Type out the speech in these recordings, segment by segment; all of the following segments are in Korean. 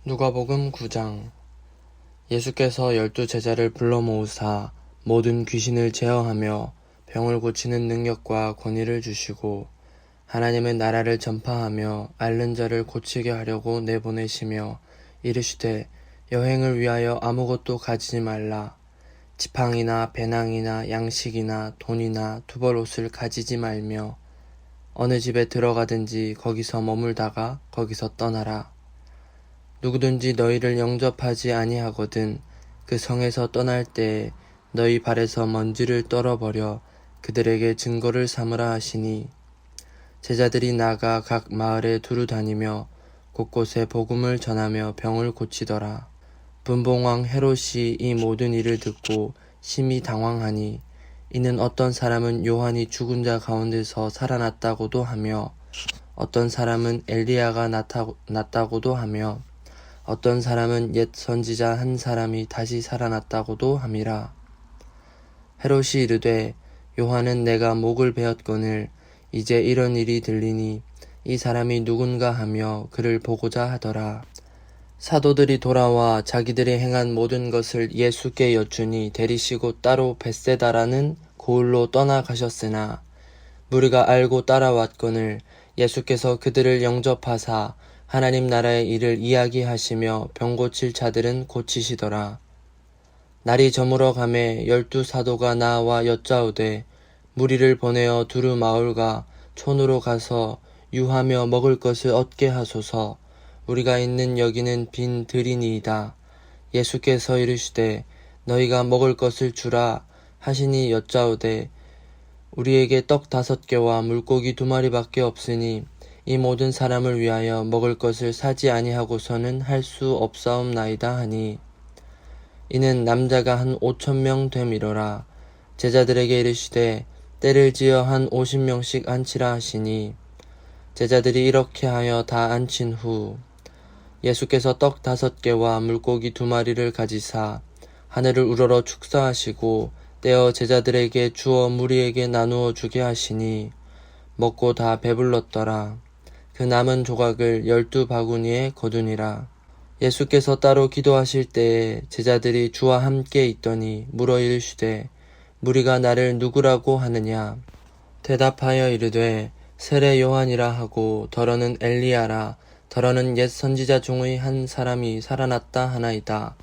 누가복음 9장. 예수께서 12제자를 불러 모으사 모든 귀신을 제어하며 병을 고치는 능력과 권위를 주시고 하나님의 나라를 전파하며 앓는 자를 고치게 하려고 내보내시며 이르시되 여행을 위하여 아무것도 가지지 말라. 지팡이나 배낭이나 양식이나 돈이나 두벌옷을 가지지 말며 어느 집에 들어가든지 거기서 머물다가 거기서 떠나라. 누구든지 너희를 영접하지 아니하거든 그 성에서 떠날 때에 너희 발에서 먼지를 떨어버려 그들에게 증거를 삼으라 하시니, 제자들이 나가 각 마을에 두루 다니며 곳곳에 복음을 전하며 병을 고치더라. 분봉왕 헤롯이 이 모든 일을 듣고 심히 당황하니, 이는 어떤 사람은 요한이 죽은 자 가운데서 살아났다고도 하며 어떤 사람은 엘리야가 났다고도 하며 어떤 사람은 옛 선지자 한 사람이 다시 살아났다고도 함이라. 헤롯이 이르되 요한은 내가 목을 베었거늘 이제 이런 일이 들리니 이 사람이 누군가 하며 그를 보고자 하더라. 사도들이 돌아와 자기들이 행한 모든 것을 예수께 여쭈니 데리시고 따로 벳세다라는 고을로 떠나가셨으나 무리가 알고 따라왔거늘 예수께서 그들을 영접하사 하나님 나라의 일을 이야기하시며 병 고칠 자들은 고치시더라. 날이 저물어 가매 12사도가 나와 여짜오되 무리를 보내어 두루 마을과 촌으로 가서 유하며 먹을 것을 얻게 하소서. 우리가 있는 여기는 빈 들이니이다. 예수께서 이르시되 너희가 먹을 것을 주라 하시니 여짜오되 우리에게 떡 5개와 물고기 2마리밖에 없으니 이 모든 사람을 위하여 먹을 것을 사지 아니하고서는 할 수 없사옵나이다 하니, 이는 남자가 한 5,000명 됨이로라. 제자들에게 이르시되 때를 지어 한 50명씩 앉히라 하시니, 제자들이 이렇게 하여 다 앉힌 후 예수께서 떡 5개와 물고기 2마리를 가지사 하늘을 우러러 축사하시고 떼어 제자들에게 주어 무리에게 나누어 주게 하시니 먹고 다 배불렀더라. 그 남은 조각을 12바구니에 거두니라. 예수께서 따로 기도하실 때에 제자들이 주와 함께 있더니 물어 이르시되 무리가 나를 누구라고 하느냐? 대답하여 이르되 세례 요한이라 하고 더러는 엘리야라, 더러는 옛 선지자 중의 한 사람이 살아났다 하나이다.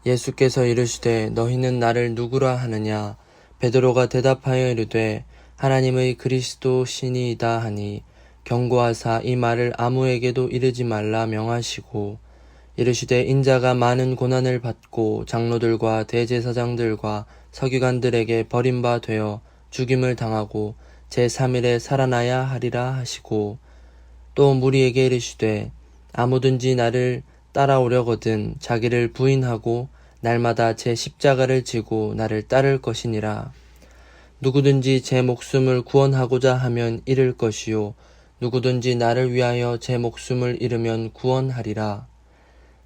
예수께서 이르시되 너희는 나를 누구라 하느냐? 베드로가 대답하여 이르되 하나님의 그리스도시니이다 하니, 경고하사 이 말을 아무에게도 이르지 말라 명하시고 이르시되 인자가 많은 고난을 받고 장로들과 대제사장들과 서기관들에게 버림바 되어 죽임을 당하고 제3일에 살아나야 하리라 하시고, 또 무리에게 이르시되 아무든지 나를 따라오려거든 자기를 부인하고 날마다 제 십자가를 지고 나를 따를 것이니라. 누구든지 제 목숨을 구원하고자 하면 잃을 것이요 누구든지 나를 위하여 제 목숨을 잃으면 구원하리라.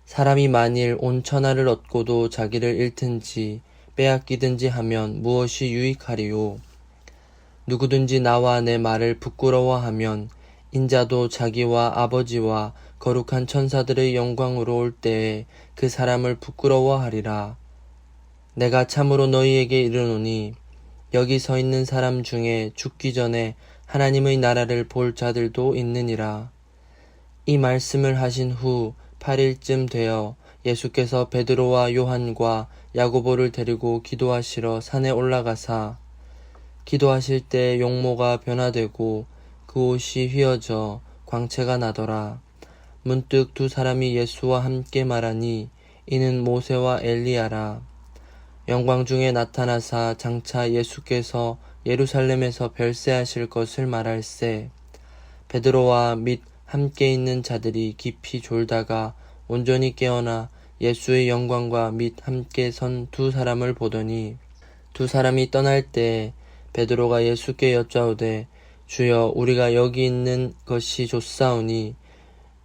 사람이 만일 온 천하를 얻고도 자기를 잃든지 빼앗기든지 하면 무엇이 유익하리요? 누구든지 나와 내 말을 부끄러워하면 인자도 자기와 아버지와 거룩한 천사들의 영광으로 올 때에 그 사람을 부끄러워하리라. 내가 참으로 너희에게 이르노니 여기 서 있는 사람 중에 죽기 전에 하나님의 나라를 볼 자들도 있느니라. 이 말씀을 하신 후 8일쯤 되어 예수께서 베드로와 요한과 야고보를 데리고 기도하시러 산에 올라가사 기도하실 때 용모가 변화되고 그 옷이 휘어져 광채가 나더라. 문득 2사람이 예수와 함께 말하니 이는 모세와 엘리야라. 영광 중에 나타나사 장차 예수께서 예루살렘에서 별세하실 것을 말할세. 베드로와 및 함께 있는 자들이 깊이 졸다가 온전히 깨어나 예수의 영광과 및 함께 선 2사람을 보더니, 2사람이 떠날 때에 베드로가 예수께 여짜오되 주여 우리가 여기 있는 것이 좋사오니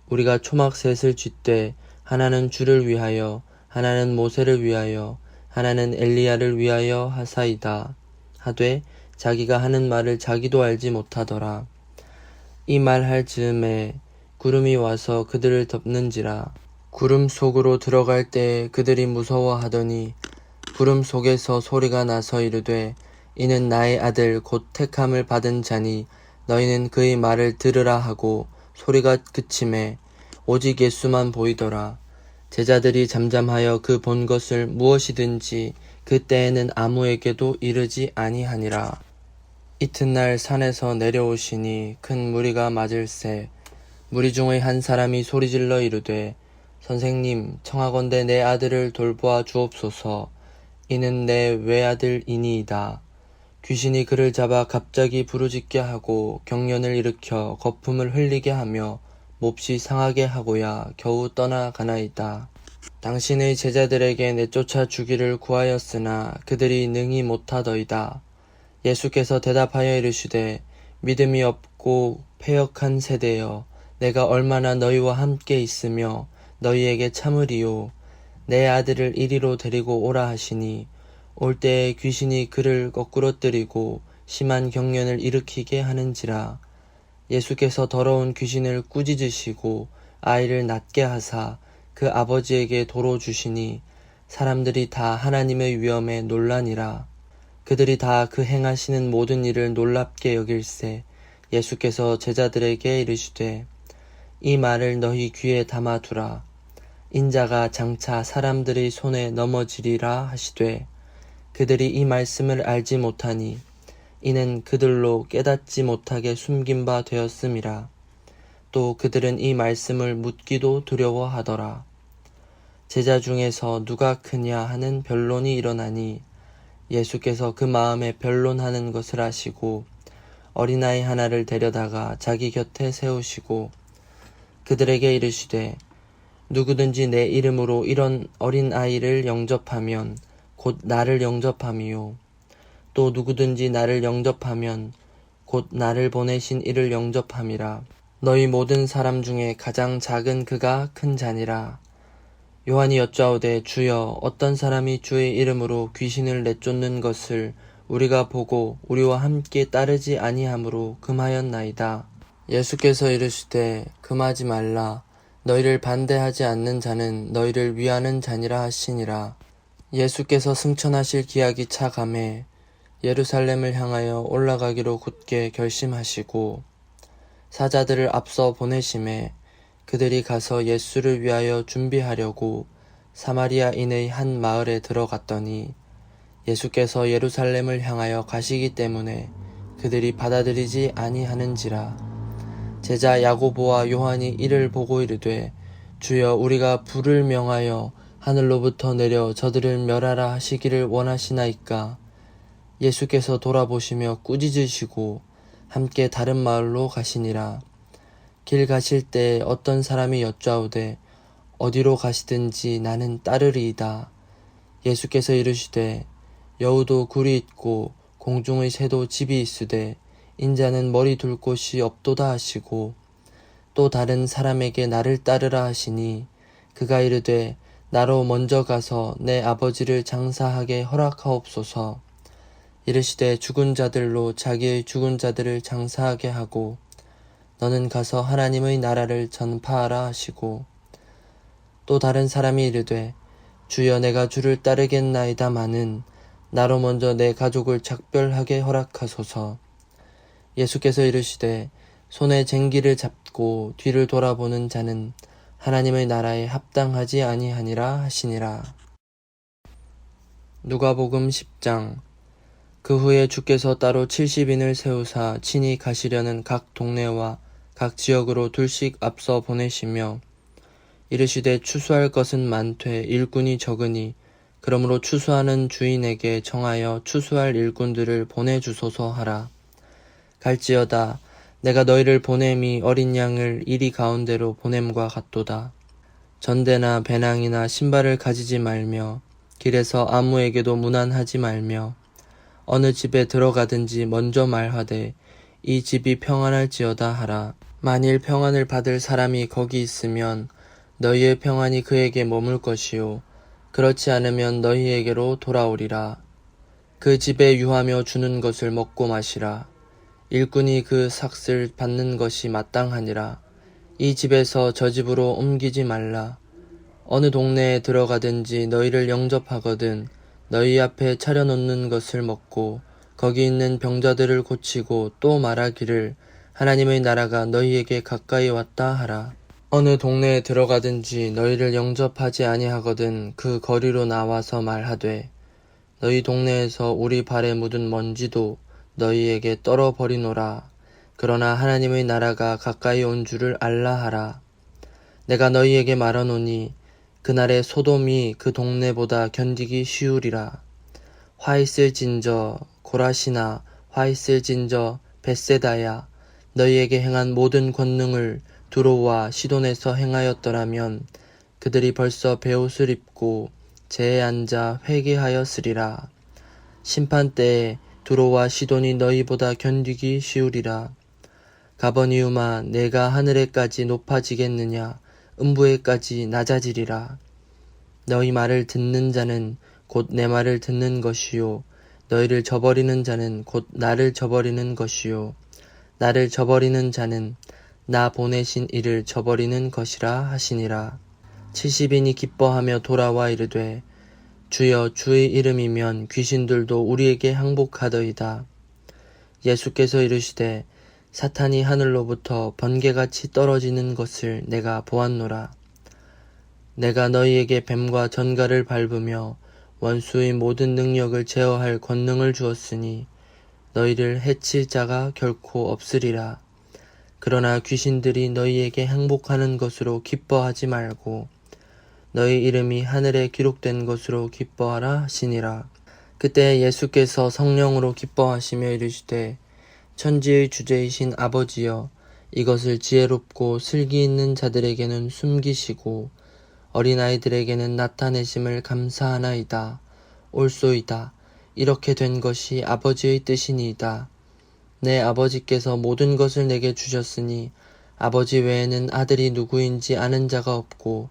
우리가 초막 셋을 쥐되 하나는 주를 위하여 하나는 모세를 위하여 하나는 엘리야를 위하여 하사이다 하되 자기가 하는 말을 자기도 알지 못하더라. 이 말할 즈음에 구름이 와서 그들을 덮는지라. 구름 속으로 들어갈 때에 그들이 무서워하더니 구름 속에서 소리가 나서 이르되 이는 나의 아들 곧 택함을 받은 자니 너희는 그의 말을 들으라 하고 소리가 그치매 오직 예수만 보이더라. 제자들이 잠잠하여 그 본 것을 무엇이든지 그때에는 아무에게도 이르지 아니하니라. 이튿날 산에서 내려오시니 큰 무리가 맞을새 무리 중의 한 사람이 소리질러 이르되 선생님 청하건대 내 아들을 돌보아 주옵소서. 이는 내 외아들이니이다. 귀신이 그를 잡아 갑자기 부르짖게 하고 경련을 일으켜 거품을 흘리게 하며 몹시 상하게 하고야 겨우 떠나가나이다. 당신의 제자들에게 내쫓아 주기를 구하였으나 그들이 능히 못하더이다. 예수께서 대답하여 이르시되 믿음이 없고 패역한 세대여 내가 얼마나 너희와 함께 있으며 너희에게 참으리요. 내 아들을 이리로 데리고 오라 하시니 올 때에 귀신이 그를 거꾸러뜨리고 심한 경련을 일으키게 하는지라. 예수께서 더러운 귀신을 꾸짖으시고 아이를 낫게 하사 그 아버지에게 도로 주시니 사람들이 다 하나님의 위엄에 놀라니라. 그들이 다 그 행하시는 모든 일을 놀랍게 여길새 예수께서 제자들에게 이르시되 이 말을 너희 귀에 담아두라. 인자가 장차 사람들의 손에 넘어지리라 하시되 그들이 이 말씀을 알지 못하니 이는 그들로 깨닫지 못하게 숨긴 바 되었음이라. 또 그들은 이 말씀을 묻기도 두려워하더라. 제자 중에서 누가 크냐 하는 변론이 일어나니 예수께서 그 마음에 변론하는 것을 아시고 어린아이 하나를 데려다가 자기 곁에 세우시고 그들에게 이르시되 누구든지 내 이름으로 이런 어린아이를 영접하면 곧 나를 영접함이요. 또 누구든지 나를 영접하면 곧 나를 보내신 이를 영접함이라. 너희 모든 사람 중에 가장 작은 그가 큰 자니라. 요한이 여짜오되 주여 어떤 사람이 주의 이름으로 귀신을 내쫓는 것을 우리가 보고 우리와 함께 따르지 아니하므로 금하였나이다. 예수께서 이르시되 금하지 말라. 너희를 반대하지 않는 자는 너희를 위하는 자니라 하시니라. 예수께서 승천하실 기약이 차감해 예루살렘을 향하여 올라가기로 굳게 결심하시고 사자들을 앞서 보내심에 그들이 가서 예수를 위하여 준비하려고 사마리아인의 한 마을에 들어갔더니 예수께서 예루살렘을 향하여 가시기 때문에 그들이 받아들이지 아니하는지라. 제자 야고보와 요한이 이를 보고 이르되 주여 우리가 불을 명하여 하늘로부터 내려 저들을 멸하라 하시기를 원하시나이까. 예수께서 돌아보시며 꾸짖으시고 함께 다른 마을로 가시니라. 길 가실 때에 어떤 사람이 여짜오되 어디로 가시든지 나는 따르리이다. 예수께서 이르시되 여우도 굴이 있고 공중의 새도 집이 있으되 인자는 머리 둘 곳이 없도다 하시고 또 다른 사람에게 나를 따르라 하시니 그가 이르되 나로 먼저 가서 내 아버지를 장사하게 허락하옵소서. 이르시되 죽은 자들로 자기의 죽은 자들을 장사하게 하고 너는 가서 하나님의 나라를 전파하라 하시고 또 다른 사람이 이르되 주여 내가 주를 따르겠나이다마는 나로 먼저 내 가족을 작별하게 허락하소서. 예수께서 이르시되 손에 쟁기를 잡고 뒤를 돌아보는 자는 하나님의 나라에 합당하지 아니하니라 하시니라. 누가복음 10장. 그 후에 주께서 따로 70인을 세우사 친히 가시려는 각 동네와 각 지역으로 둘씩 앞서 보내시며 이르시되 추수할 것은 많되 일꾼이 적으니 그러므로 추수하는 주인에게 정하여 추수할 일꾼들을 보내주소서 하라. 갈지어다 내가 너희를 보냄이 어린 양을 이리 가운데로 보냄과 같도다. 전대나 배낭이나 신발을 가지지 말며 길에서 아무에게도 문안하지 말며 어느 집에 들어가든지 먼저 말하되 이 집이 평안할지어다 하라. 만일 평안을 받을 사람이 거기 있으면 너희의 평안이 그에게 머물 것이요 그렇지 않으면 너희에게로 돌아오리라. 그 집에 유하며 주는 것을 먹고 마시라. 일꾼이 그 삭을 받는 것이 마땅하니라. 이 집에서 저 집으로 옮기지 말라. 어느 동네에 들어가든지 너희를 영접하거든 너희 앞에 차려놓는 것을 먹고 거기 있는 병자들을 고치고 또 말하기를 하나님의 나라가 너희에게 가까이 왔다 하라. 어느 동네에 들어가든지 너희를 영접하지 아니하거든 그 거리로 나와서 말하되 너희 동네에서 우리 발에 묻은 먼지도 너희에게 떨어버리노라. 그러나 하나님의 나라가 가까이 온 줄을 알라 하라. 내가 너희에게 말하노니 그날에 소돔이 그 동네보다 견디기 쉬우리라. 화 있을진저 고라시나 화 있을진저 벳세다야 너희에게 행한 모든 권능을 두로와 시돈에서 행하였더라면 그들이 벌써 베옷을 입고 제에 앉아 회개하였으리라. 심판때에 두로와 시돈이 너희보다 견디기 쉬우리라. 가버니움아 내가 하늘에까지 높아지겠느냐 음부에까지 낮아지리라. 너희 말을 듣는 자는 곧 내 말을 듣는 것이요 너희를 저버리는 자는 곧 나를 저버리는 것이요 나를 저버리는 자는 나 보내신 이를 저버리는 것이라 하시니라. 70인이 기뻐하며 돌아와 이르되 주여 주의 이름이면 귀신들도 우리에게 항복하더이다. 예수께서 이르시되 사탄이 하늘로부터 번개같이 떨어지는 것을 내가 보았노라. 내가 너희에게 뱀과 전갈을 밟으며 원수의 모든 능력을 제어할 권능을 주었으니 너희를 해칠 자가 결코 없으리라. 그러나 귀신들이 너희에게 항복하는 것으로 기뻐하지 말고 너희 이름이 하늘에 기록된 것으로 기뻐하라 하시니라. 그때 예수께서 성령으로 기뻐하시며 이르시되 천지의 주제이신 아버지여 이것을 지혜롭고 슬기 있는 자들에게는 숨기시고 어린아이들에게는 나타내심을 감사하나이다. 옳소이다. 이렇게 된 것이 아버지의 뜻이니이다. 내 아버지께서 모든 것을 내게 주셨으니 아버지 외에는 아들이 누구인지 아는 자가 없고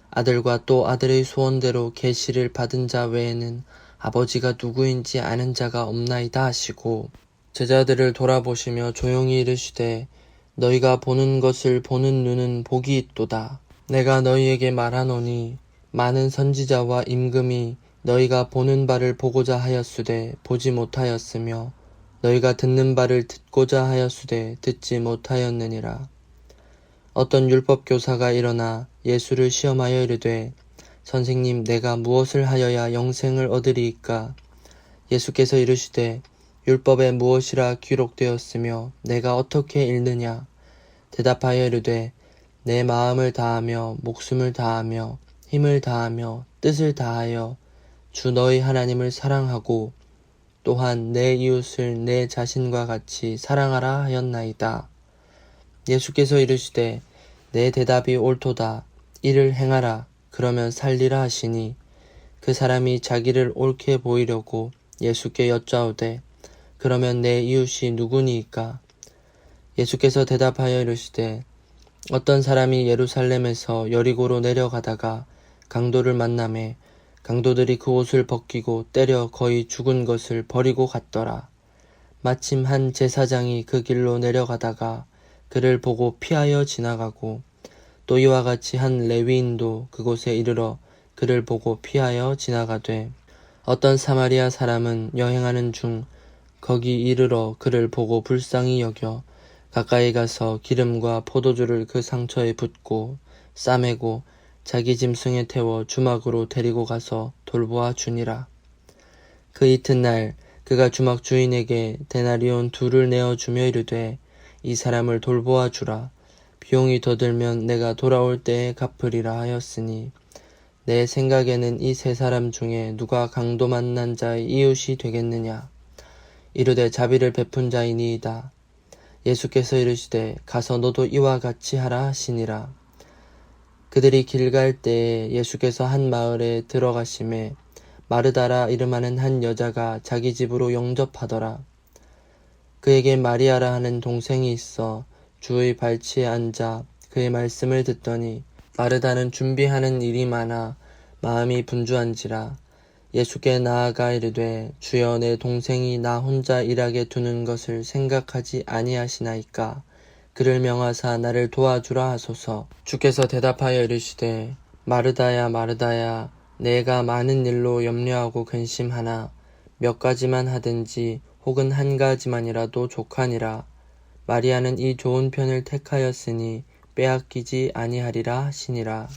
아들과 또 아들의 소원대로 계시를 받은 자 외에는 아버지가 누구인지 아는 자가 없나이다 하시고 제자들을 돌아보시며 조용히 이르시되 너희가 보는 것을 보는 눈은 복이 있도다. 내가 너희에게 말하노니 많은 선지자와 임금이 너희가 보는 바를 보고자 하였으되 보지 못하였으며 너희가 듣는 바를 듣고자 하였으되 듣지 못하였느니라. 어떤 율법 교사가 일어나 예수를 시험하여 이르되 선생님 내가 무엇을 하여야 영생을 얻으리이까? 예수께서 이르시되 율법에 무엇이라 기록되었으며 내가 어떻게 읽느냐? 대답하여 이르되 내 마음을 다하며 목숨을 다하며 힘을 다하며 뜻을 다하여 주 너희 하나님을 사랑하고 또한 내 이웃을 내 자신과 같이 사랑하라 하였나이다. 예수께서 이르시되 내 대답이 옳도다. 이를 행하라. 그러면 살리라 하시니 그 사람이 자기를 옳게 보이려고 예수께 여짜오되 그러면 내 이웃이 누구니이까? 예수께서 대답하여 이르시되 어떤 사람이 예루살렘에서 여리고로 내려가다가 강도를 만나매 강도들이 그 옷을 벗기고 때려 거의 죽은 것을 버리고 갔더라. 마침 한 제사장이 그 길로 내려가다가 그를 보고 피하여 지나가고 또 이와 같이 한 레위인도 그곳에 이르러 그를 보고 피하여 지나가되 어떤 사마리아 사람은 여행하는 중 거기 이르러 그를 보고 불쌍히 여겨 가까이 가서 기름과 포도주를 그 상처에 붓고 싸매고 자기 짐승에 태워 주막으로 데리고 가서 돌보아 주니라. 그 이튿날 그가 주막 주인에게 데나리온 2를 내어주며 이르되 이 사람을 돌보아 주라. 비용이 더 들면 내가 돌아올 때에 갚으리라 하였으니 내 생각에는 이 3사람 중에 누가 강도 만난 자의 이웃이 되겠느냐? 이르되 자비를 베푼 자이니이다. 예수께서 이르시되 가서 너도 이와 같이 하라 하시니라. 그들이 길 갈 때에 예수께서 한 마을에 들어가심에 마르다라 이름하는 한 여자가 자기 집으로 영접하더라. 그에게 마리아라 하는 동생이 있어 주의 발치에 앉아 그의 말씀을 듣더니 마르다는 준비하는 일이 많아 마음이 분주한지라. 예수께 나아가 이르되 주여 내 동생이 나 혼자 일하게 두는 것을 생각하지 아니하시나이까? 그를 명하사 나를 도와주라 하소서. 주께서 대답하여 이르시되 마르다야, 마르다야, 내가 많은 일로 염려하고 근심하나 몇 가지만 하든지 혹은 한 가지만이라도 족하니라. 마리아는 이 좋은 편을 택하였으니 빼앗기지 아니하리라 하시니라.